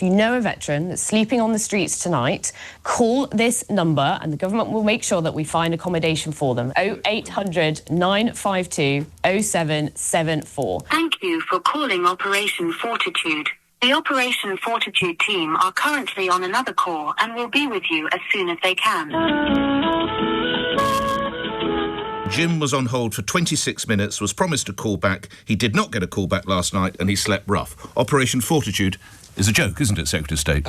if you know a veteran that's sleeping on the streets tonight, call this number and the government will make sure that we find accommodation for them. 0800 952 0774. Thank you for calling Operation Fortitude. The Operation Fortitude team are currently on another call and will be with you as soon as they can. Jim was on hold for 26 minutes, was promised a call back. He did not get a call back last night and he slept rough. Operation Fortitude is a joke, isn't it, Secretary of State?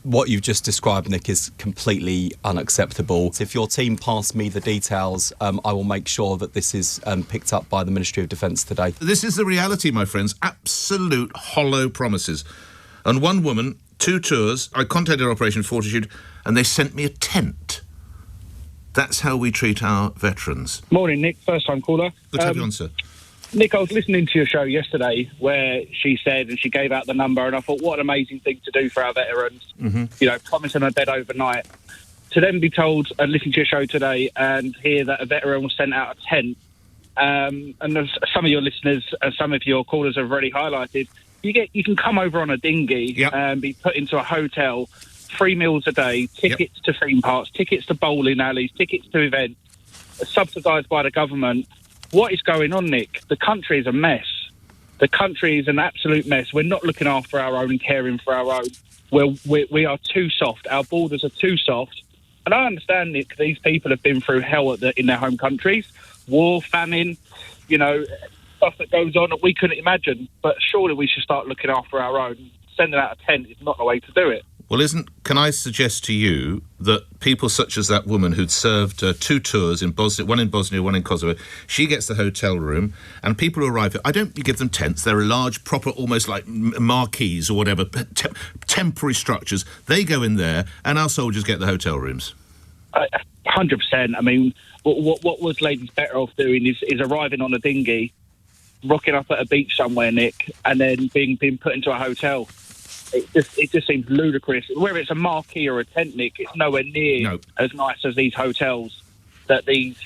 What you've just described, Nick, is completely unacceptable. If your team pass me the details, I will make sure that this is picked up by the Ministry of Defence today. This is the reality, my friends. Absolute hollow promises. And one woman, 2 tours, I contacted Operation Fortitude and they sent me a tent. That's how we treat our veterans. Morning, Nick. First-time caller. Good to have you on, sir. Nick, I was listening to your show yesterday where she said, and she gave out the number, and I thought, what an amazing thing to do for our veterans. Mm-hmm. You know, promise them a bed overnight. To then be told and listen to your show today and hear that a veteran was sent out a tent, and as some of your listeners and some of your callers have already highlighted, you can come over on a dinghy and be put into a hotel, 3 meals a day, tickets to theme parks, tickets to bowling alleys, tickets to events, subsidised by the government. What is going on, Nick? The country is a mess. The country is an absolute mess. We're not looking after our own and caring for our own. We are too soft. Our borders are too soft. And I understand, Nick, these people have been through hell in their home countries. War, famine, you know, stuff that goes on that we couldn't imagine. But surely we should start looking after our own. Sending out a tent is not the way to do it. Well, can I suggest to you that people such as that woman who'd served 2 tours in Bosnia, one in Bosnia, one in Kosovo, she gets the hotel room, and people who arrive, I don't give them tents, they're large, proper, almost like marquees or whatever, temporary structures. They go in there, and our soldiers get the hotel rooms. 100%. I mean, what was ladies better off doing is arriving on a dinghy, rocking up at a beach somewhere, Nick, and then being put into a hotel. It just seems ludicrous. Whether it's a marquee or a tent, Nick, it's nowhere near as nice as these hotels that these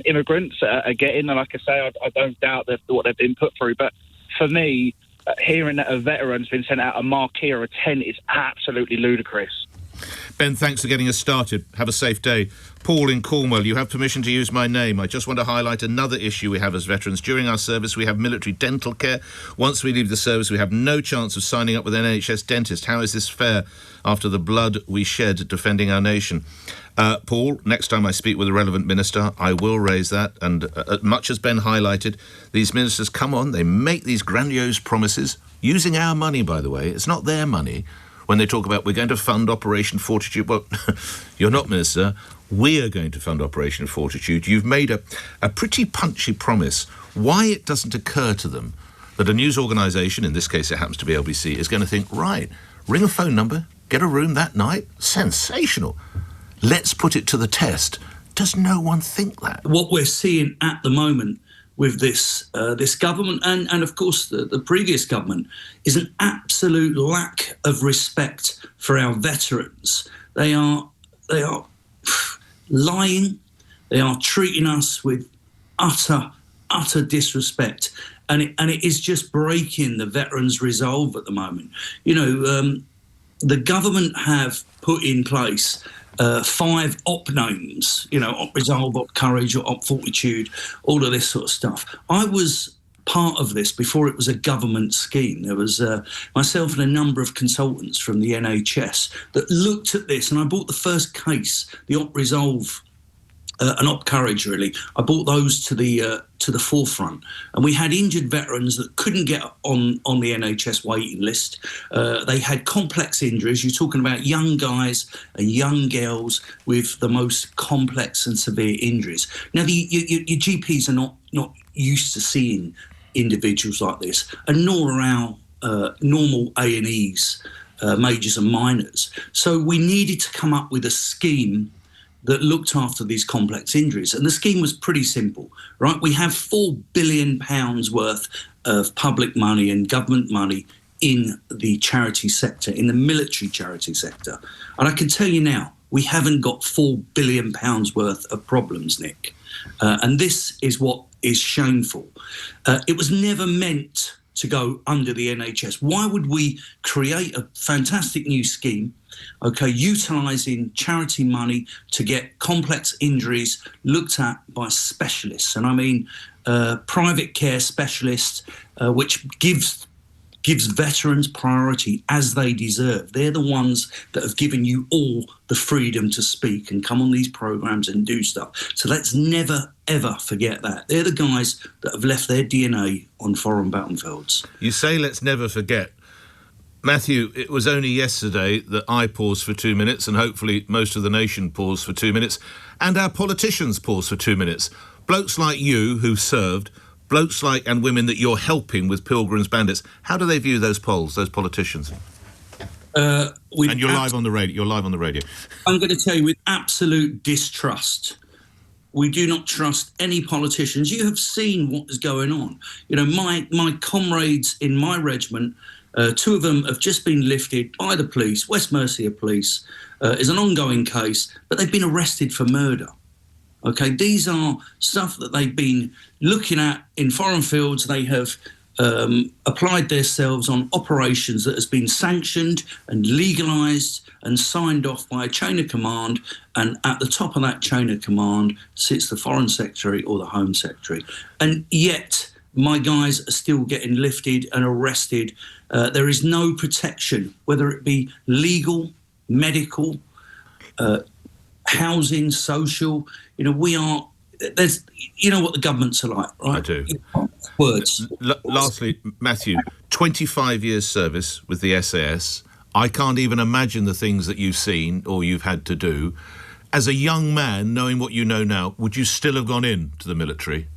immigrants are getting. And like I say, I don't doubt what they've been put through. But for me, hearing that a veteran's been sent out a marquee or a tent is absolutely ludicrous. Ben, thanks for getting us started. Have a safe day. Paul in Cornwall, you have permission to use my name. I just want to highlight another issue we have as veterans. During our service, we have military dental care. Once we leave the service, we have no chance of signing up with an NHS dentist. How is this fair after the blood we shed defending our nation? Paul, next time I speak with a relevant minister, I will raise that. And much as Ben highlighted, these ministers come on, they make these grandiose promises, using our money, by the way. It's not their money. When they talk about, we're going to fund Operation Fortitude, well, you're not, Minister. We are going to fund Operation Fortitude. You've made a pretty punchy promise. Why it doesn't occur to them that a news organisation, in this case it happens to be LBC, is going to think, right, ring a phone number, get a room that night, sensational. Let's put it to the test. Does no one think that? What we're seeing at the moment with this government and of course the previous government is an absolute lack of respect for our veterans. They are lying. They are treating us with utter disrespect, and it is just breaking the veterans' resolve at the moment. You know, the government have put in place 5 op names, you know, Op Resolve, Op Courage, or Op Fortitude, all of this sort of stuff. I was part of this before it was a government scheme. There was myself and a number of consultants from the NHS that looked at this, and I brought the first case, the Op Resolve and Op Courage, really. I brought those to the forefront, and we had injured veterans that couldn't get on the NHS waiting list. They had complex injuries. You're talking about young guys and young girls with the most complex and severe injuries. Now, your GPs are not used to seeing individuals like this, and nor are our normal A&Es, majors and minors. So we needed to come up with a scheme that looked after these complex injuries. And the scheme was pretty simple, right? We have £4 billion worth of public money and government money in the charity sector, in the military charity sector. And I can tell you now, we haven't got £4 billion worth of problems, Nick. And this is what is shameful. It was never meant to go under the NHS? Why would we create a fantastic new scheme, utilising charity money to get complex injuries looked at by specialists? And I mean private care specialists, which gives veterans priority as they deserve. They're the ones that have given you all the freedom to speak and come on these programmes and do stuff. So let's never, ever forget that. They're the guys that have left their DNA on foreign battlefields. You say let's never forget. Matthew, it was only yesterday that I paused for 2 minutes, and hopefully most of the nation paused for 2 minutes, and our politicians paused for 2 minutes. Blokes like you who served, blokes like and women that you're helping with Pilgrims Bandits, how do they view those polls, those politicians? And you're live on the radio. I'm going to tell you, with absolute distrust. We do not trust any politicians. You have seen what is going on. You know, my comrades in my regiment, 2 of them have just been lifted by the police. West Mercia Police is an ongoing case, but they've been arrested for murder. Okay, these are stuff that they've been looking at in foreign fields. They have applied themselves on operations that has been sanctioned and legalised and signed off by a chain of command. And at the top of that chain of command sits the Foreign Secretary or the Home Secretary. And yet my guys are still getting lifted and arrested. There is no protection, whether it be legal, medical, housing, social. You know, you know what the governments are like, right? I do. Words. Lastly, Matthew, 25 years service with the SAS. I can't even imagine the things that you've seen or you've had to do. As a young man, knowing what you know now, would you still have gone into the military?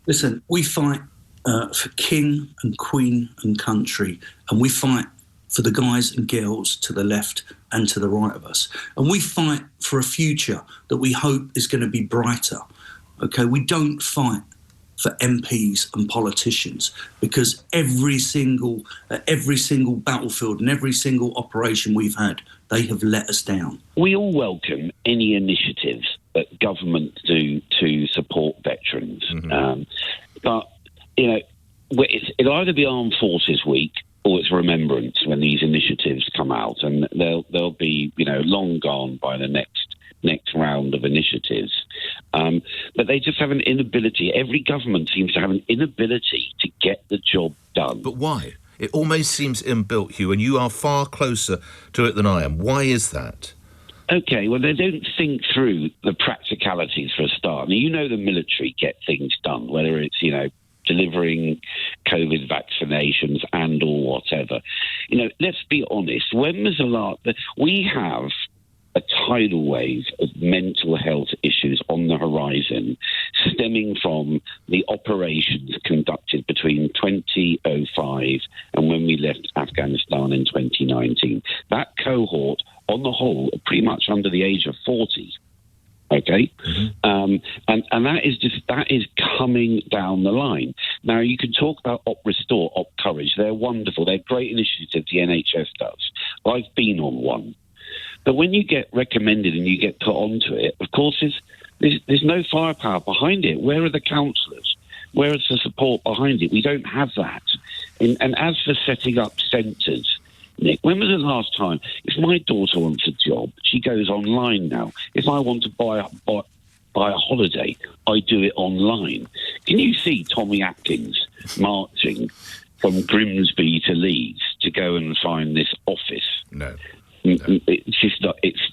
Listen, we fight for king and queen and country, and we fight for the guys and girls to the left and to the right of us. And we fight for a future that we hope is going to be brighter. Okay, we don't fight for MPs and politicians, because every single battlefield and every single operation we've had, they have let us down. We all welcome any initiatives that government do to support veterans. Mm-hmm. But, you know, it'll either be Armed Forces Week or it's Remembrance when these initiatives come out, and they'll be, you know, long gone by the next round of initiatives. But they just have an inability. Every government seems to have an inability to get the job done. But why? It almost seems inbuilt, Hugh, and you are far closer to it than I am. Why is that? Okay, well, they don't think through the practicalities for a start. I mean, you know, the military get things done, whether it's, you know, delivering COVID vaccinations and or whatever. You know, let's be honest. When was the last... We have a tidal wave of mental health issues on the horizon stemming from the operations conducted between 2005 and when we left Afghanistan in 2019. That cohort, on the whole, are pretty much under the age of 40. Okay, mm-hmm. And that is coming down the line. Now, you can talk about Op Restore, Op Courage. They're wonderful. They're great initiatives the NHS does. I've been on one. But when you get recommended and you get put onto it, of course, there's no firepower behind it. Where are the counsellors? Where is the support behind it? We don't have that. And as for setting up centres, Nick, when was the last time? If my daughter wants a job, she goes online now. If I want to buy a holiday, I do it online. Can you see Tommy Atkins marching from Grimsby to Leeds to go and find this office? No. It's just not, it's